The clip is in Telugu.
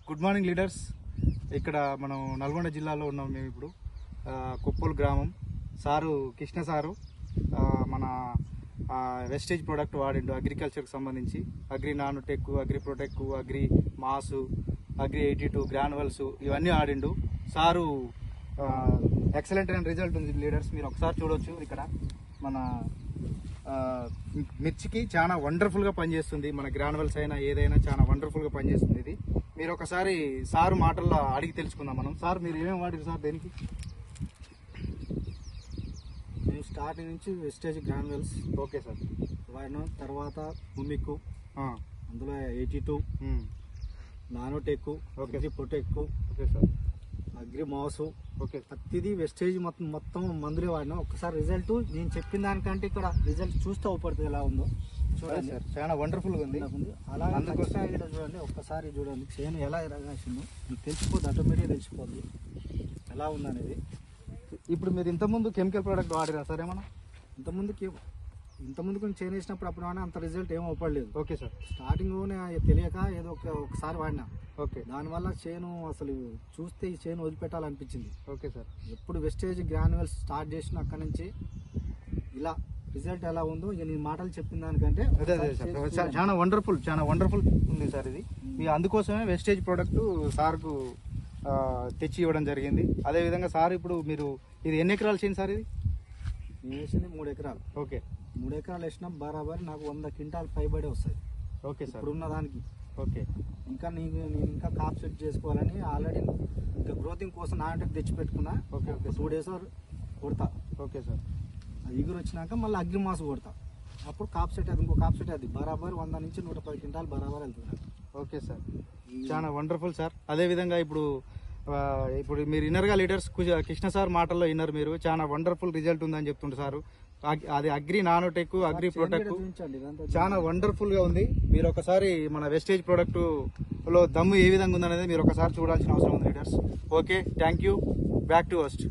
Good morning leaders. ఇక్కడ మనం నల్గొండ జిల్లాలో ఉన్నాం. మేము ఇప్పుడు కొప్పల్ గ్రామం. సారు కృష్ణ సారు మన వెస్టేజ్ ప్రోడక్ట్ వాడిండు అగ్రికల్చర్కి సంబంధించి. Agri nanotech, agri protek, agri మాసు, అగ్రి 82 గ్రానువల్స్ ఇవన్నీ ఆడిండు సారు. ఎక్సలెంట్ అయిన రిజల్ట్ ఉంది లీడర్స్. మీరు ఒకసారి చూడవచ్చు. ఇక్కడ మన మిర్చికి చాలా వండర్ఫుల్గా పనిచేస్తుంది. మన గ్రానువల్స్ అయినా ఏదైనా చాలా వండర్ఫుల్గా పనిచేస్తుంది ఇది. మీరు ఒకసారి సారు మాటల్లో అడిగి తెలుసుకుందాం మనం. సార్ మీరు ఏమేమి వాడారు సార్ దేనికి? మేము స్టార్టింగ్ నుంచి వెస్టేజ్ గ్రానువల్స్ ఓకే సార్ వాడినాం. తర్వాత ముమిక్, అందులో 82 nanotech, agri protek, okay sir, agri మాసు, ఓకే ప్రతిదీ వెస్టేజ్ మొత్తం మందులే వాడినాం. ఒక్కసారి రిజల్ట్ నేను చెప్పిన దానికంటే ఇక్కడ రిజల్ట్ చూస్తే అవుపడుతుంది ఎలా ఉందో చూడండి సార్. చాలా వండర్ఫుల్గా ఉంది. అలా ఇక్కడ చూడండి, ఒక్కసారి చూడండి చేను ఎలా ఎరగాల్సిందో మీకు తెలిసిపోద్ది, ఆటోమేటిక్గా తెలిసిపోద్ది ఎలా ఉందనేది. ఇప్పుడు మీరు ఇంతకుముందు కెమికల్ ప్రోడక్ట్ వాడిరా సార్ ఏమన్నా? ఇంతకుముందుకు చేను వేసినప్పుడు అప్పుడు వాడినా అంత రిజల్ట్ ఏం అవ్వలేదు. Okay sir. స్టార్టింగ్లోనే తెలియక ఏదో ఒకసారి వాడినా. ఓకే. దానివల్ల చేను అసలు చూస్తే ఈ చేను వదిలిపెట్టాలనిపించింది. Okay sir. ఎప్పుడు వెస్టేజ్ గ్రానువల్స్ స్టార్ట్ చేసిన అక్కడి నుంచి ఇలా రిజల్ట్ ఎలా ఉందో ఇక నీ మాటలు చెప్పిన దానికంటే చాలా వండర్ఫుల్ ఉంది సార్ ఇది. మీ అందుకోసమే వెస్టేజ్ ప్రోడక్ట్ సార్కు తెచ్చి ఇవ్వడం జరిగింది. అదేవిధంగా సార్ ఇప్పుడు మీరు ఇది ఎన్ని ఎకరాలు చేయండి సార్? ఇది నేను వేసింది 3 ఎకరాలు. ఓకే. 3 ఎకరాలు వేసినా బరాబర్ నాకు 100 క్వింటాల్ పైబడి వస్తుంది. Okay sir. ఇప్పుడున్న దానికి ఓకే. ఇంకా నేను ఇంకా కాప్ సెట్ చేసుకోవాలని ఆల్రెడీ ఇంకా గ్రోతింగ్ కోసం నాటకు తెచ్చిపెట్టుకున్నా. ఓకే. ఓకే. 2 డేస్ కొడతా. Okay sir. ఎగురు వచ్చినాక మళ్ళీ అగ్రి మాసు కొడతా. అప్పుడు కాప్ సెట్ అది, ఇంకో కాప్ సెట్ అది బరాబర్ 100 నుంచి 110 క్వింటాల్ బరాబర్ వెళ్తుంది. Okay sir. చాలా వండర్ఫుల్ సార్. అదేవిధంగా ఇప్పుడు మీరు ఇన్నర్గా లీడర్స్ కృష్ణ సార్ మాటల్లో ఇన్నర్ మీరు చాలా వండర్ఫుల్ రిజల్ట్ ఉందని చెప్తుంటారు సారు. అది అగ్రి నానోటెక్, అగ్రి ప్రొటెక్ చాలా వండర్ఫుల్ గా ఉంది. మీరు ఒకసారి మన వెస్టేజ్ ప్రోడక్ట్ లో దమ్ము ఏ విధంగా ఉందనేది మీరు ఒకసారి చూడాల్సిన అవసరం ఉంది leaders. Okay, thank you. Back to first.